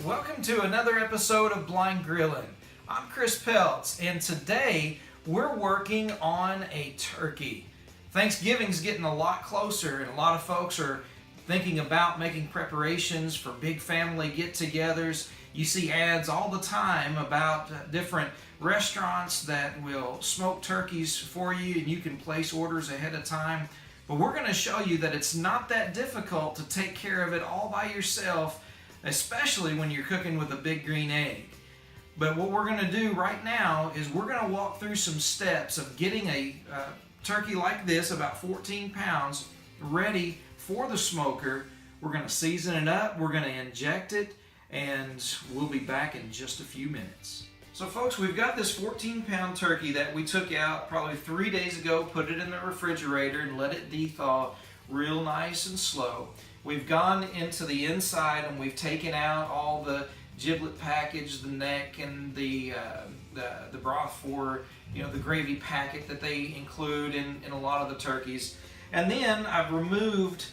Welcome to another episode of Blind Grilling. I'm Chris Peltz, and today we're working on a turkey. Thanksgiving's getting a lot closer, and a lot of folks are thinking about making preparations for big family get-togethers. You see ads all the time about different restaurants that will smoke turkeys for you, and you can place orders ahead of time. But we're going to show you that it's not that difficult to take care of it all by yourself, especially when you're cooking with a big green egg. But what we're going to do right now is we're going to walk through some steps of getting a turkey like this, about 14 pounds, ready for the smoker. We're going to season it up, we're going to inject it, and we'll be back in just a few minutes. So folks, we've got this 14-pound turkey that we took out probably 3 days ago, put it in the refrigerator and let it de-thaw real nice and slow. We've gone into the inside and we've taken out all the giblet package, the neck, and the broth for the gravy packet that they include in a lot of the turkeys. And then I've removed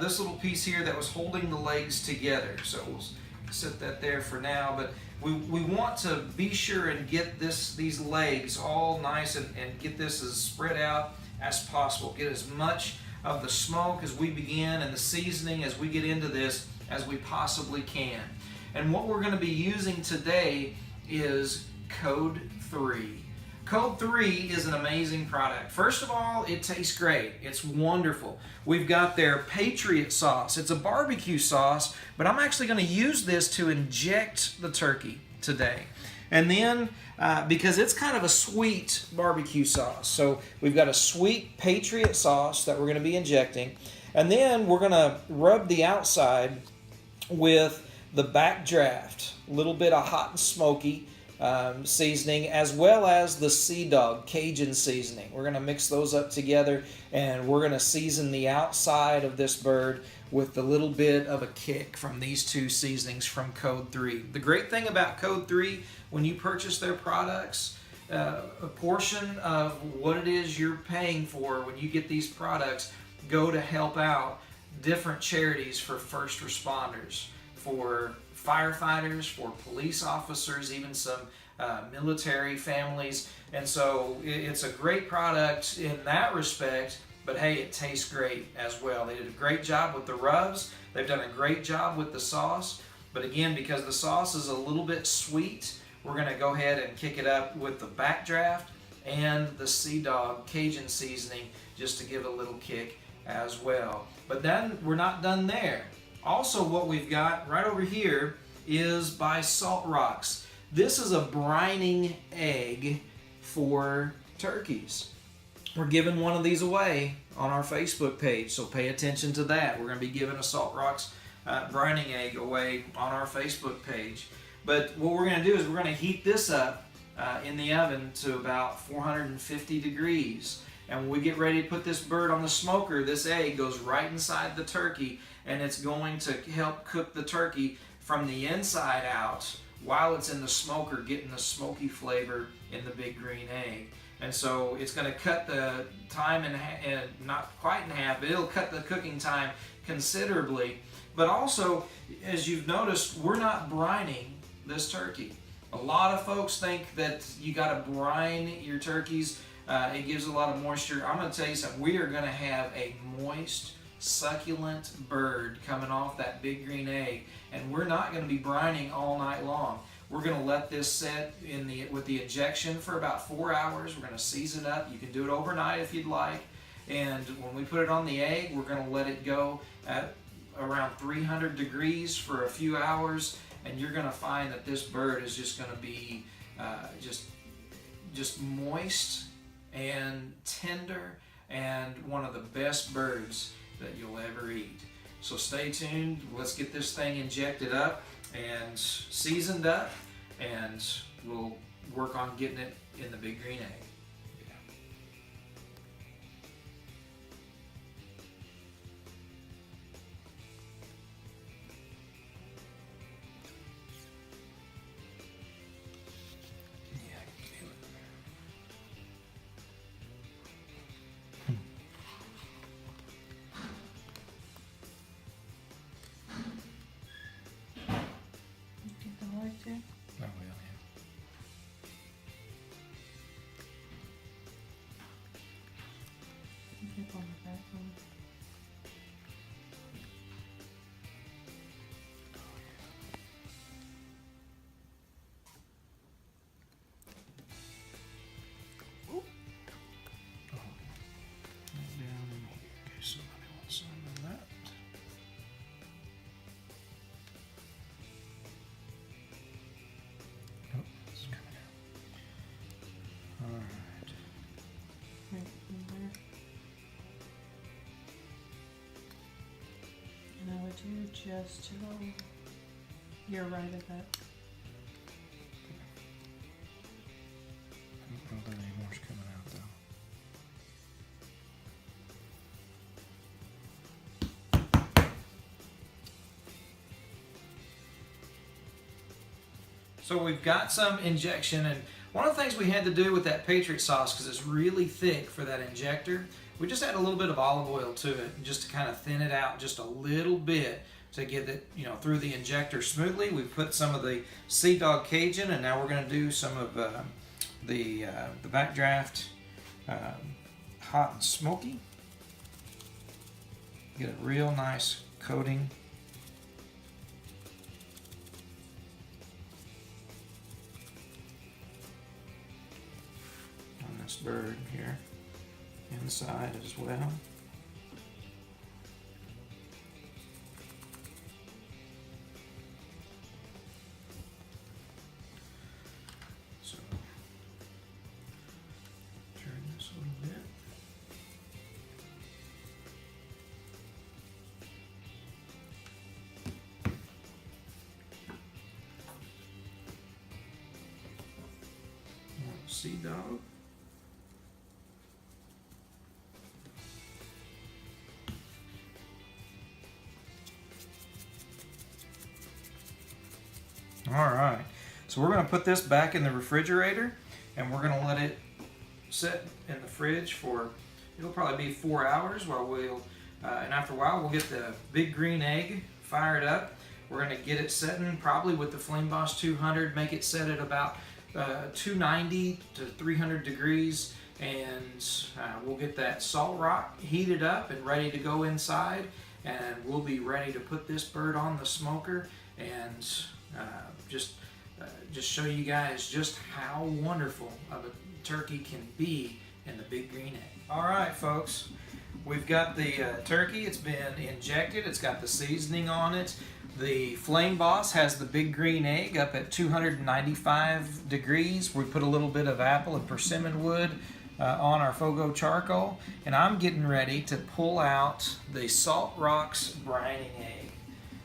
this little piece here that was holding the legs together. So we'll set that there for now. But we want to be sure and get these legs all nice and get this as spread out as possible. Get as much of the smoke as we begin and the seasoning as we get into this as we possibly can. And what we're going to be using today is Code 3. Code 3 is an amazing product. First of all, it tastes great. It's wonderful. We've got their Patriot sauce. It's a barbecue sauce, but I'm actually going to use this to inject the turkey today. And then, because it's kind of a sweet barbecue sauce, so we've got a sweet Patriot sauce that we're going to be injecting. And then we're going to rub the outside with the backdraft, a little bit of hot and smoky seasoning, as well as the Sea Dog Cajun seasoning. We're going to mix those up together, and we're going to season the outside of this bird with a little bit of a kick from these two seasonings from Code 3. The great thing about Code 3, when you purchase their products, a portion of what it is you're paying for when you get these products go to help out different charities for first responders, for firefighters, for police officers, even some military families. And so it's a great product in that respect, but hey, it tastes great as well. They did a great job with the rubs. They've done a great job with the sauce. But again, because the sauce is a little bit sweet, we're going to go ahead and kick it up with the backdraft and the Sea Dog Cajun seasoning just to give a little kick as well. But then we're not done there. Also, what we've got right over here is by Salt Rox. This is a brining egg for turkeys. We're giving one of these away on our Facebook page, so pay attention to that. We're going to be giving a Salt Rox brining egg away on our Facebook page. But what we're going to do is we're going to heat this up in the oven to about 450 degrees. And when we get ready to put this bird on the smoker, this egg goes right inside the turkey, and it's going to help cook the turkey from the inside out while it's in the smoker, getting the smoky flavor in the big green egg. And so it's going to cut the time not quite in half, but it'll cut the cooking time considerably. But also, as you've noticed, we're not brining this turkey. A lot of folks think that you got to brine your turkeys. It gives a lot of moisture. I'm going to tell you something. We are going to have a moist, succulent bird coming off that big green egg, and we're not going to be brining all night long. We're going to let this set with the injection for about 4 hours. We're going to season up. You can do it overnight if you'd like. And when we put it on the egg, we're going to let it go at around 300 degrees for a few hours, and you're going to find that this bird is just going to be just moist and tender and one of the best birds that you'll ever eat. So stay tuned. Let's get this thing injected up and seasoned up, and we'll work on getting it in the big green egg. Do just to your right of it. I don't think any more's coming out though. So we've got some injection, and one of the things we had to do with that Patriot sauce, because it's really thick for that injector, we just add a little bit of olive oil to it just to kind of thin it out just a little bit to get it, through the injector smoothly. We've put some of the Sea Dog Cajun, and now we're going to do some of the Backdraft Hot and Smoky. Get a real nice coating. On this bird here. Inside as well. So turn this a little bit. Sea Dog. All right, so we're going to put this back in the refrigerator, and we're going to let it sit in the fridge for, it'll probably be 4 hours while and after a while we'll get the big green egg fired up. We're going to get it setting probably with the Flame Boss 200, make it set at about 290 to 300 degrees, and we'll get that Salt Rox heated up and ready to go inside, and we'll be ready to put this bird on the smoker and just show you guys just how wonderful of a turkey can be in the big green egg. All right, folks, we've got the turkey. It's been injected. It's got the seasoning on it. The Flame Boss has the big green egg up at 295 degrees. We put a little bit of apple and persimmon wood on our Fogo charcoal, and I'm getting ready to pull out the Salt Rox brining egg.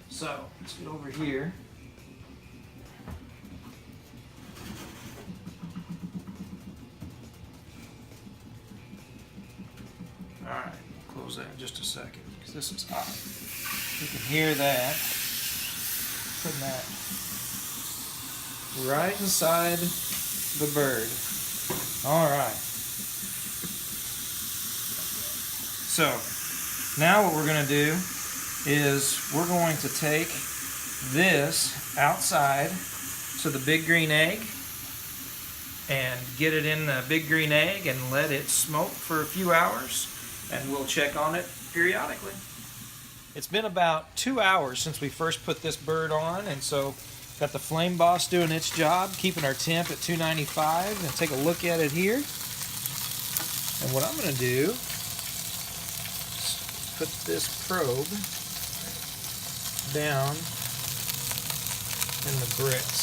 So let's get over here. Alright, close that in just a second because this is hot. You can hear that. Putting that right inside the bird. Alright. So, now what we're going to do is we're going to take this outside to the big green egg and get it in the big green egg and let it smoke for a few hours, and we'll check on it periodically. It's been about 2 hours since we first put this bird on, and so got the Flame Boss doing its job, keeping our temp at 295, and take a look at it here. And what I'm going to do is put this probe down in the breast.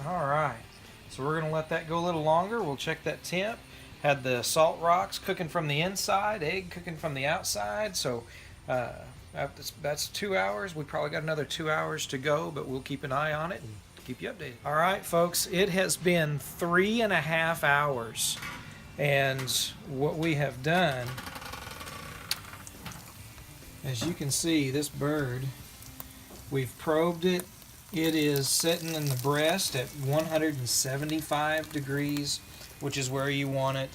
Alright, so we're going to let that go a little longer. We'll check that temp. Had the Salt Rox cooking from the inside, egg cooking from the outside. So that's 2 hours. We probably got another 2 hours to go, but we'll keep an eye on it and keep you updated. Alright, folks, it has been 3.5 hours. And what we have done, as you can see, this bird, we've probed it. It is sitting in the breast at 175 degrees, which is where you want it.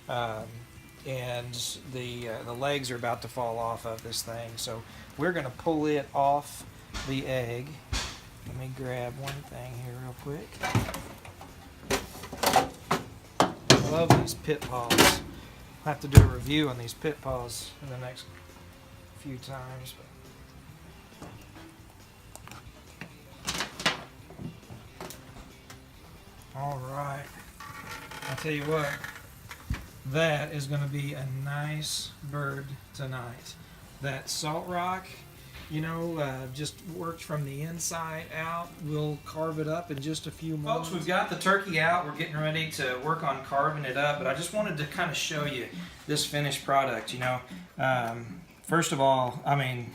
And the legs are about to fall off of this thing. So we're going to pull it off the egg. Let me grab one thing here real quick. I love these pit paws. I'll have to do a review on these pit paws in the next few times. All right. I'll tell you what, that is going to be a nice bird tonight. That Salt Rock, you know, just worked from the inside out. We'll carve it up in just a few moments. Folks, we've got the turkey out. We're getting ready to work on carving it up, but I just wanted to kind of show you this finished product, you know. First of all, I mean,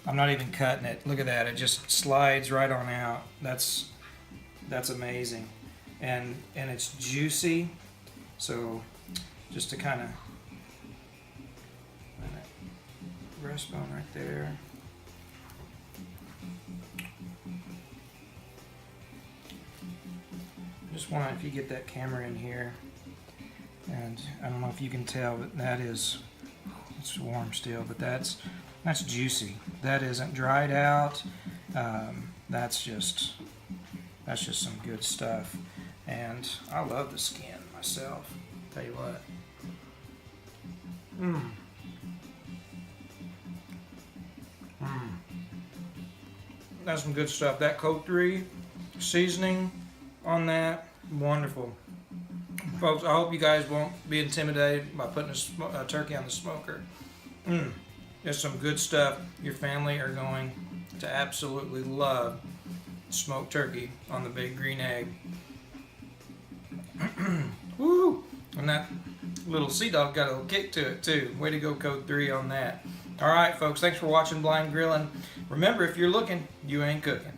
I'm not even cutting it. Look at that. It just slides right on out. That's amazing. And it's juicy. So just to kind of breastbone right there. Just want to, if you get that camera in here, and I don't know if you can tell, but that is, it's warm still, but that's juicy. That isn't dried out. That's just some good stuff. And I love the skin myself. Tell you what. That's some good stuff. That Code 3 seasoning on that, wonderful. Folks, I hope you guys won't be intimidated by putting a turkey on the smoker. There's some good stuff. Your family are going to absolutely love smoked turkey on the Big Green Egg. Woo! And that little sea dog got a little kick to it too. Way to go, Code 3 on that. All right, folks, thanks for watching Blind Grilling. Remember, if you're looking, you ain't cooking.